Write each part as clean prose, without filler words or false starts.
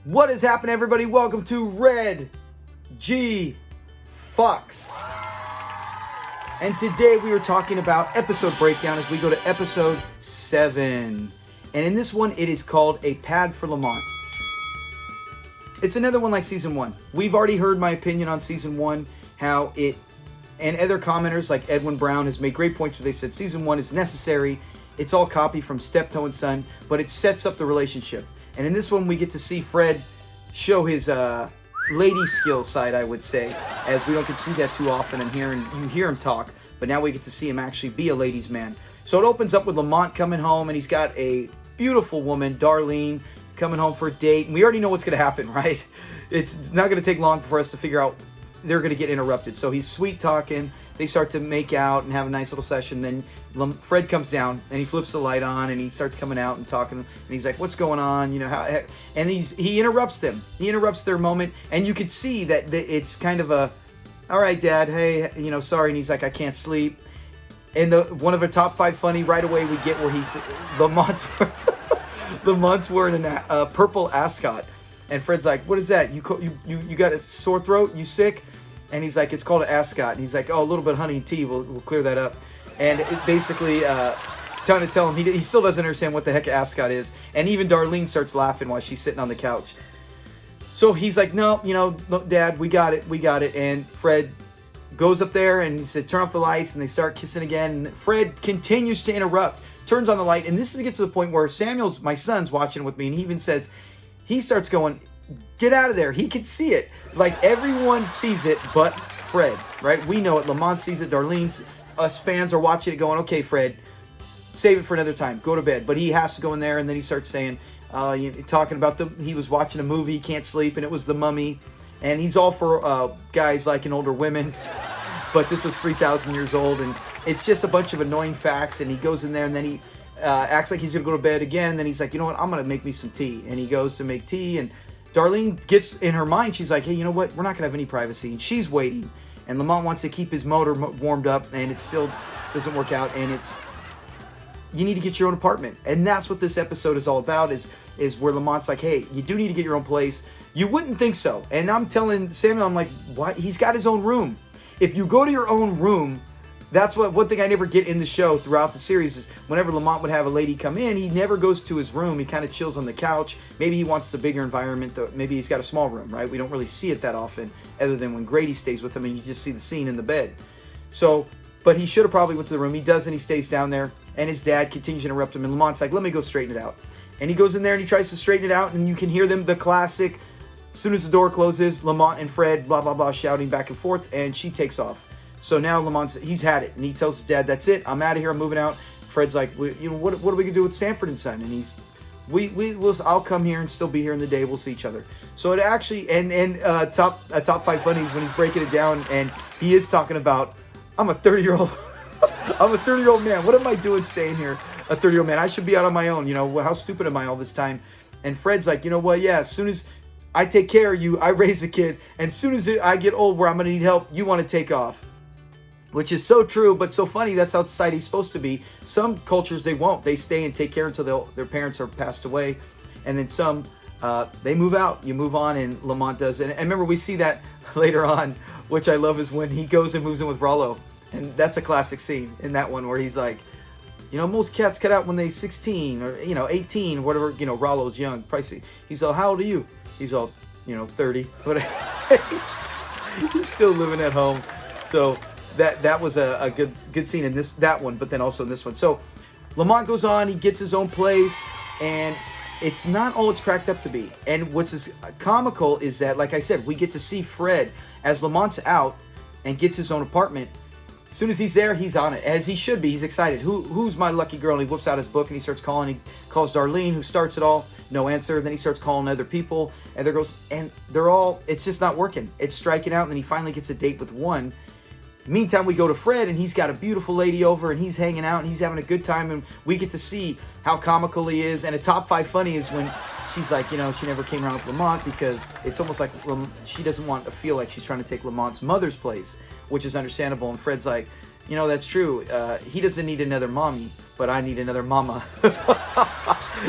What is happening, everybody? Welcome to Red G Fox. And today we are talking about episode breakdown as we go to episode 7. And in this one, it is called A Pad for Lamont. It's another one like season 1. We've already heard my opinion on season 1, how it, and other commenters like Edwin Brown has made great points where they said season 1 is necessary. It's all copy from Steptoe and Son, but it sets up the relationship. And in this one, we get to see Fred show his lady skill side, I would say, as we don't get to see that too often. And you hear him talk, but now we get to see him actually be a ladies' man. So it opens up with Lamont coming home, and he's got a beautiful woman, Darlene, coming home for a date. And we already know what's going to happen, right? It's not going to take long for us to figure out they're going to get interrupted. So he's sweet talking. They start to make out and have a nice little session. Then Fred comes down and he flips the light on and he starts coming out and talking. And he's like, "What's going on?" You know how? And he interrupts them. He interrupts their moment, and you could see that it's kind of a, "All right, Dad. Hey, sorry." And he's like, "I can't sleep." And one of the top 5 funny right away we get where he's Lamont's wearing a purple ascot, and Fred's like, "What is that? You got a sore throat? You sick?" And he's like, "It's called an ascot." And he's like, "Oh, a little bit of honey and tea will clear that up." And it basically trying to tell him he still doesn't understand what the heck an ascot is. And even Darlene starts laughing while she's sitting on the couch. So he's like, "No, look, Dad, we got it." And Fred goes up there and he said, "Turn off the lights," and they start kissing again. And Fred continues to interrupt, turns on the light. And this is to get to the point where Samuel's, my son's, watching with me, and he even says, he starts going, "Get out of there." He can see it. Like, everyone sees it but Fred, right? We know it. Lamont sees it. Darlene, us fans are watching it going, "Okay, Fred, save it for another time. Go to bed." But he has to go in there, and then he starts saying, talking about he was watching a movie, he can't sleep, and it was The Mummy. And he's all for guys liking older women. But this was 3,000 years old, and it's just a bunch of annoying facts. And he goes in there, and then he acts like he's going to go to bed again. And then he's like, "You know what? I'm going to make me some tea." And he goes to make tea, and Darlene gets in her mind, she's like, "Hey, you know what? We're not going to have any privacy." And she's waiting. And Lamont wants to keep his motor warmed up, and it still doesn't work out. And you need to get your own apartment. And that's what this episode is all about, is where Lamont's like, "Hey, you do need to get your own place." You wouldn't think so. And I'm telling Samuel, I'm like, "What? He's got his own room." If you go to your own room, that's one thing I never get in the show throughout the series is whenever Lamont would have a lady come in, he never goes to his room. He kind of chills on the couch. Maybe he wants the bigger environment. Maybe he's got a small room, right? We don't really see it that often other than when Grady stays with him and you just see the scene in the bed. So, but he should have probably went to the room. He doesn't. He stays down there, and his dad continues to interrupt him. And Lamont's like, "Let me go straighten it out." And he goes in there and he tries to straighten it out, and you can hear them, the classic, as soon as the door closes, Lamont and Fred, blah, blah, blah, shouting back and forth, and she takes off. So now he's had it, and he tells his dad, "That's it, I'm out of here, I'm moving out." Fred's like, "What are we gonna do with Sanford and Son?" And I'll come here and still be here in the day. We'll see each other. So it actually, and top 5 funnies when he's breaking it down, and he is talking about, I'm a 30-year-old man. What am I doing staying here? A 30-year-old man. I should be out on my own. How stupid am I all this time? And Fred's like, "You know what? Yeah, as soon as I take care of you, I raise a kid, and as soon as I get old where I'm gonna need help, you want to take off." Which is so true, but so funny. That's how society's supposed to be. Some cultures, they won't. They stay and take care until their parents are passed away. And then some, they move out. You move on, and Lamont does. And remember, we see that later on, which I love, is when he goes and moves in with Rollo. And that's a classic scene in that one where he's like, "Most cats cut out when they're 16 or, 18, whatever." Rollo's young, pricey. He's all, "How old are you?" He's all, 30. But he's still living at home. So that was a good scene in that one, but then also in this one. So Lamont goes on, he gets his own place, and it's not all it's cracked up to be. And what's comical is that, like I said, we get to see Fred as Lamont's out and gets his own apartment. As soon as he's there, he's on it, as he should be. He's excited. Who's my lucky girl? And he whips out his book and he starts calling. He calls Darlene, who starts it all. No answer. Then he starts calling other people, and it's just not working. It's striking out, and then he finally gets a date with one. Meantime, we go to Fred, and he's got a beautiful lady over, and he's hanging out, and he's having a good time, and we get to see how comical he is. And a top 5 funny is when she's like, she never came around with Lamont because it's almost like she doesn't want to feel like she's trying to take Lamont's mother's place, which is understandable. And Fred's like, "That's true. He doesn't need another mommy, but I need another mama."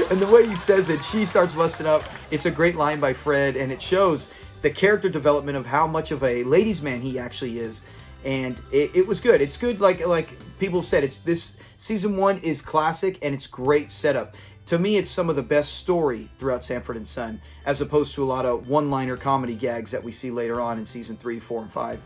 And the way he says it, she starts busting up. It's a great line by Fred, and it shows the character development of how much of a ladies' man he actually is. And it was good. It's good, like people have said. This season 1 is classic, and it's great setup. To me, it's some of the best story throughout Sanford and Son, as opposed to a lot of one-liner comedy gags that we see later on in season 3, 4, and 5.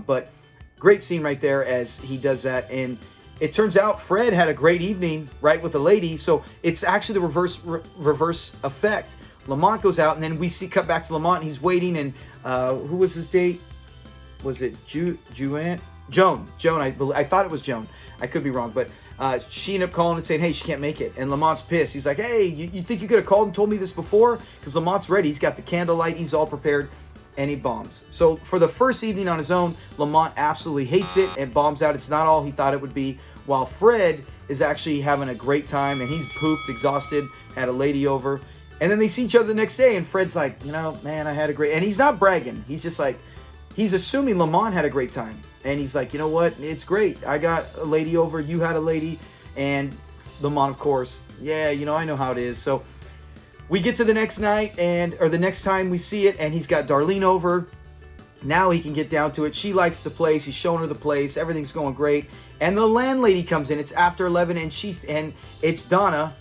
But great scene right there as he does that. And it turns out Fred had a great evening, right, with the lady. So it's actually the reverse effect. Lamont goes out, and then we cut back to Lamont. And he's waiting, and who was his date? Was it Joan? Joan. I thought it was Joan. I could be wrong, but she ended up calling and saying, hey, she can't make it. And Lamont's pissed. He's like, hey, you think you could have called and told me this before? Because Lamont's ready. He's got the candlelight. He's all prepared. And he bombs. So for the first evening on his own, Lamont absolutely hates it and bombs out. It's not all he thought it would be. While Fred is actually having a great time, and he's pooped, exhausted, had a lady over. And then they see each other the next day, and Fred's like, man, I had a great... And he's not bragging. He's just like... He's assuming Lamont had a great time. And he's like, you know what? It's great. I got a lady over. You had a lady. And Lamont, of course, yeah, I know how it is. So we get to the next night, or the next time we see it, and he's got Darlene over. Now he can get down to it. She likes the place. He's showing her the place. Everything's going great. And the landlady comes in. It's after 11, and it's Donna,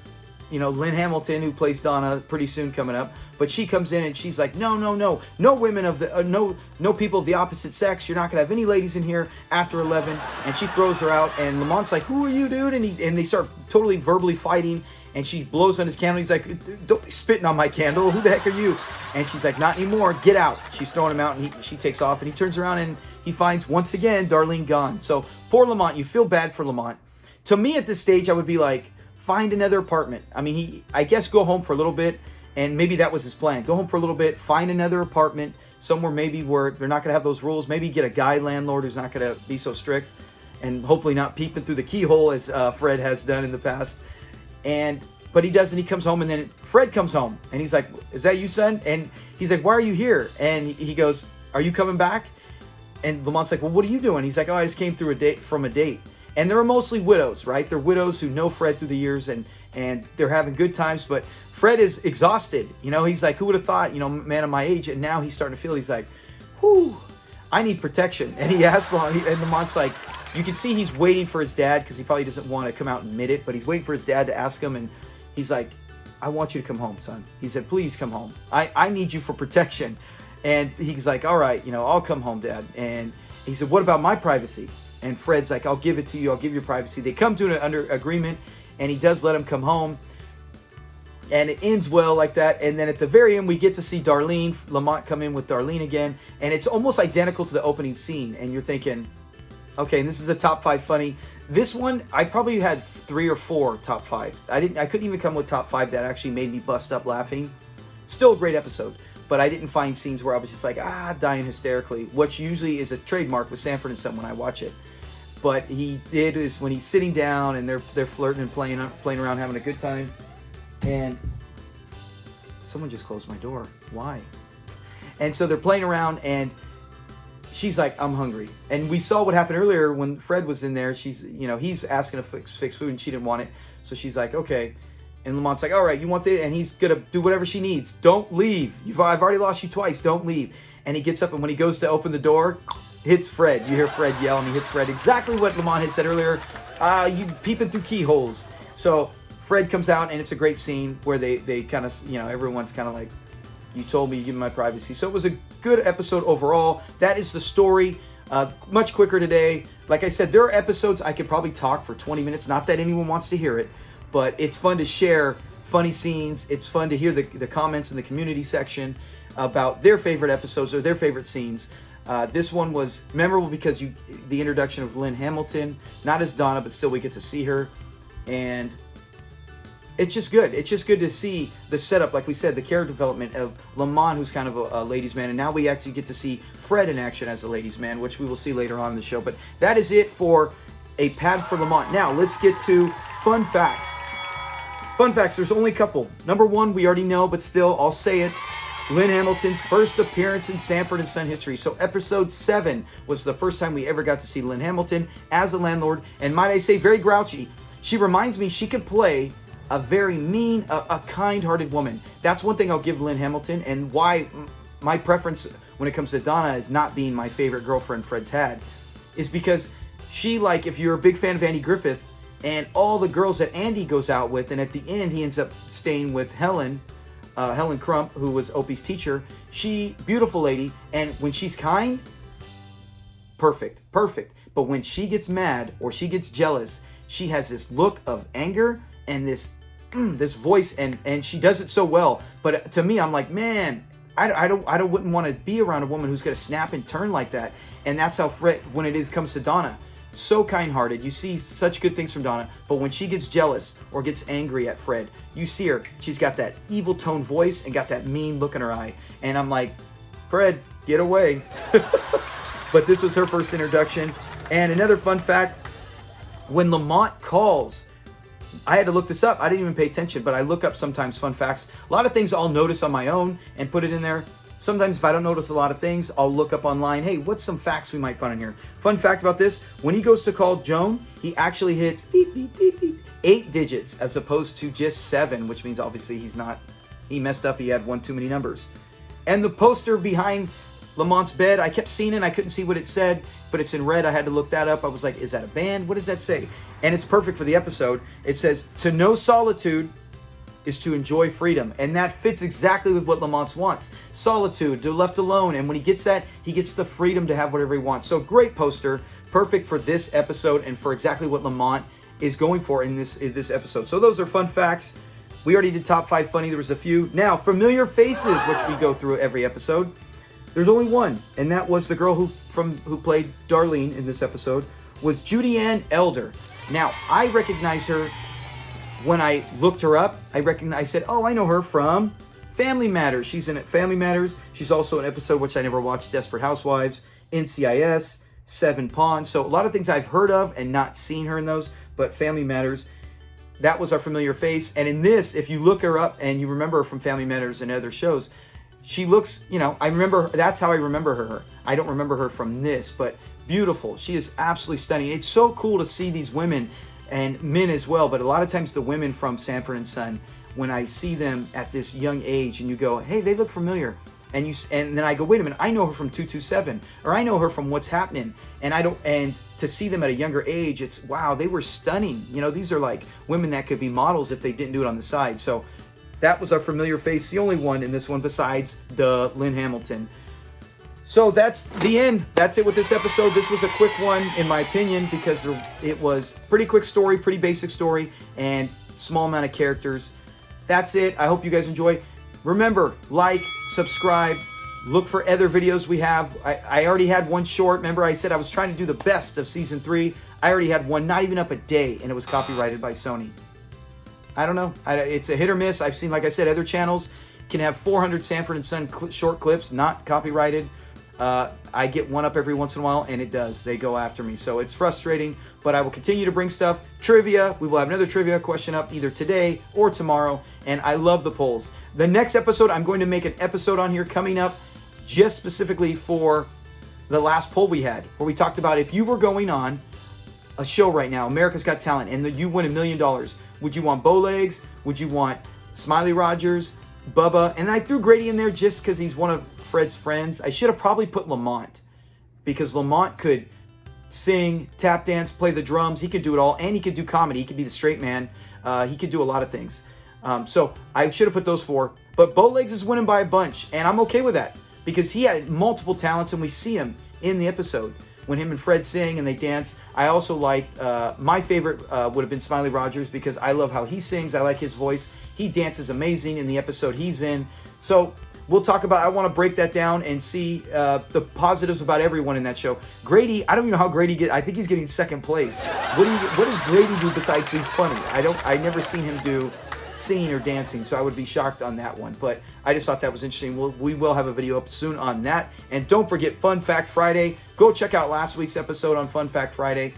Lynn Hamilton, who plays Donna, pretty soon coming up. But she comes in and she's like, no women of the no people of the opposite sex. You're not gonna have any ladies in here after 11. And she throws her out. And Lamont's like, who are you, dude? And they start totally verbally fighting. And she blows on his candle. He's like, don't be spitting on my candle. Who the heck are you? And she's like, not anymore. Get out. She's throwing him out, and she takes off. And he turns around and he finds once again Darlene gone. So poor Lamont. You feel bad for Lamont. To me, at this stage, I would be like, find another apartment. I mean, I guess go home for a little bit. And maybe that was his plan. Go home for a little bit, find another apartment, somewhere maybe where they're not going to have those rules. Maybe get a guy landlord who's not going to be so strict, and hopefully not peeping through the keyhole as Fred has done in the past. But he does, and he comes home, and then Fred comes home, and he's like, is that you, son? And he's like, why are you here? And he goes, are you coming back? And Lamont's like, well, what are you doing? He's like, oh, I just came through from a date. And they're mostly widows, right? They're widows who know Fred through the years, and they're having good times, but Fred is exhausted. He's like, who would have thought, man of my age, and now he's starting to feel, he's like, whew, I need protection. And he asks and Lamont's like, you can see he's waiting for his dad, because he probably doesn't want to come out and admit it, but he's waiting for his dad to ask him, and he's like, I want you to come home, son. He said, please come home. I need you for protection. And he's like, all right, I'll come home, Dad. And he said, what about my privacy? And Fred's like, I'll give it to you. I'll give you privacy. They come to an under agreement, and he does let him come home. And it ends well like that. And then at the very end, we get to see Darlene, Lamont come in with Darlene again. And it's almost identical to the opening scene. And you're thinking, okay, and this is a top 5 funny. This one, I probably had 3 or 4 top 5. I couldn't even come with top 5 that actually made me bust up laughing. Still a great episode. But I didn't find scenes where I was just like, dying hysterically, which usually is a trademark with Sanford and Son when I watch it. But he did is when he's sitting down and they're flirting and playing around, having a good time. And someone just closed my door. Why? And so they're playing around, and she's like, I'm hungry. And we saw what happened earlier when Fred was in there. She's, he's asking to fix food, and she didn't want it. So she's like, okay. And Lamont's like, all right, you want it? And he's going to do whatever she needs. Don't leave. I've already lost you twice. Don't leave. And he gets up, and when he goes to open the door, hits Fred. You hear Fred yell, and he hits Fred. Exactly what Lamont had said earlier. You peeping through keyholes. So Fred comes out, and it's a great scene where they kind of, everyone's kind of like, you told me, you give me my privacy. So it was a good episode overall. That is the story. Much quicker today. Like I said, there are episodes I could probably talk for 20 minutes. Not that anyone wants to hear it, but it's fun to share funny scenes. It's fun to hear the comments in the community section about their favorite episodes or their favorite scenes. This one was memorable because the introduction of Lynn Hamilton, not as Donna, but still we get to see her. And it's just good. It's just good to see the setup, like we said, the character development of Lamont, who's kind of a ladies' man. And now we actually get to see Fred in action as a ladies' man, which we will see later on in the show. But that is it for a pad for Lamont. Now, let's get to fun facts. Fun facts, there's only a couple. Number 1, we already know, but still, I'll say it. Lynn Hamilton's first appearance in Sanford and Son history. So episode 7 was the first time we ever got to see Lynn Hamilton as a landlord. And might I say, very grouchy. She reminds me she could play a very mean, a kind-hearted woman. That's one thing I'll give Lynn Hamilton, and why my preference when it comes to Donna as not being my favorite girlfriend Fred's had, is because she, like, if you're a big fan of Andy Griffith, and all the girls that Andy goes out with, and at the end he ends up staying with Helen Crump, who was Opie's teacher. She, beautiful lady, and when she's kind, perfect. But when she gets mad or she gets jealous, she has this look of anger and this voice, and she does it so well. But to me, I'm like, man, I wouldn't want to be around a woman who's gonna snap and turn like that. And that's how Fred, when it comes to Donna, so kind-hearted. You see such good things from Donna, but when she gets jealous or gets angry at Fred, you see her, she's got that evil tone voice and got that mean look in her eye. And I'm like, Fred, get away. But this was her first introduction. And another fun fact, when Lamont calls, I had to look this up. I didn't even pay attention, but I look up sometimes fun facts. A lot of things I'll notice on my own and put it in there. Sometimes if I don't notice a lot of things, I'll look up online, hey, what's some facts we might find in here? Fun fact about this, when he goes to call Joan, he actually hits beep, beep, beep, beep, 8 digits as opposed to just 7, which means obviously he messed up, he had one too many numbers. And the poster behind Lamont's bed, I kept seeing it, I couldn't see what it said, but it's in red. I had to look that up. I was like, is that a band? What does that say? And it's perfect for the episode. It says, to know solitude is to enjoy freedom. And that fits exactly with what Lamont wants. Solitude, to left alone. And when he gets that, he gets the freedom to have whatever he wants. So great poster, perfect for this episode and for exactly what Lamont is going for in this episode. So those are fun facts. We already did top 5 funny. There was a few. Now, familiar faces, which we go through every episode. There's only one, and that was the girl who played Darlene in this episode, was Judy Ann Elder. Now, I recognize her when I looked her up. I said, oh, I know her from Family Matters. She's in Family Matters. She's also in an episode which I never watched, Desperate Housewives, NCIS, Seven Pawns. So a lot of things I've heard of and not seen her in those, but Family Matters, that was our familiar face. And in this, if you look her up and you remember her from Family Matters and other shows, she looks, I remember, that's how I remember her. I don't remember her from this, but beautiful. She is absolutely stunning. It's so cool to see these women and men as well, but a lot of times the women from Sanford and Son, when I see them at this young age and you go, hey, they look familiar. And then I go, wait a minute, I know her from 227, or I know her from What's Happening. And to see them at a younger age, it's, wow, they were stunning. These are like women that could be models if they didn't do it on the side. So that was our familiar face, the only one in this one besides the Lynn Hamilton. So that's the end. That's it with this episode. This was a quick one, in my opinion, because it was pretty quick story, pretty basic story, and small amount of characters. That's it. I hope you guys enjoy. Remember, like, subscribe, look for other videos we have. I already had one short. Remember, I said I was trying to do the best of season 3. I already had one, not even up a day, and it was copyrighted by Sony. I don't know. It's a hit or miss. I've seen, like I said, other channels can have 400 Sanford and Son short clips, not copyrighted. I get one up every once in a while, and it does. They go after me. So it's frustrating, but I will continue to bring stuff. Trivia. We will have another trivia question up either today or tomorrow, and I love the polls. The next episode, I'm going to make an episode on here coming up just specifically for the last poll we had, where we talked about if you were going on a show right now, America's Got Talent, and you win $1 million, would you want Bowlegs? Would you want Smiley Rogers, Bubba? And I threw Grady in there just because he's one of Fred's friends. I should have probably put Lamont, because Lamont could sing, tap dance, play the drums. He could do it all, and he could do comedy. He could be the straight man. He could do a lot of things. So I should have put those 4. But Bowlegs is winning by a bunch, and I'm okay with that, because he had multiple talents, and we see him in the episode when him and Fred sing and they dance. I also liked, my favorite would have been Smiley Rogers, because I love how he sings. I like his voice. He dances amazing in the episode he's in. So we'll talk about, I want to break that down and see the positives about everyone in that show. Grady, I don't even know how Grady gets, I think he's getting 2nd place. What does Grady do besides be funny? I never seen him do singing or dancing, so I would be shocked on that one. But I just thought that was interesting. We will have a video up soon on that. And don't forget Fun Fact Friday. Go check out last week's episode on Fun Fact Friday.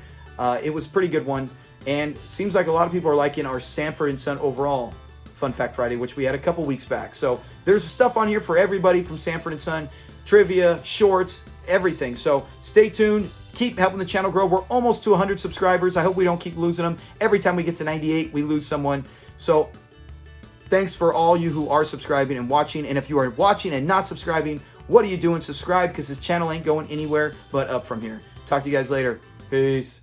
It was a pretty good one. And seems like a lot of people are liking our Sanford and Son overall Fun Fact Friday, which we had a couple weeks back. So there's stuff on here for everybody from Sanford and Son, trivia, shorts, everything. So stay tuned. Keep helping the channel grow. We're almost to 100 subscribers. I hope we don't keep losing them. Every time we get to 98, we lose someone. So thanks for all you who are subscribing and watching. And if you are watching and not subscribing, what are you doing? Subscribe, because this channel ain't going anywhere but up from here. Talk to you guys later. Peace.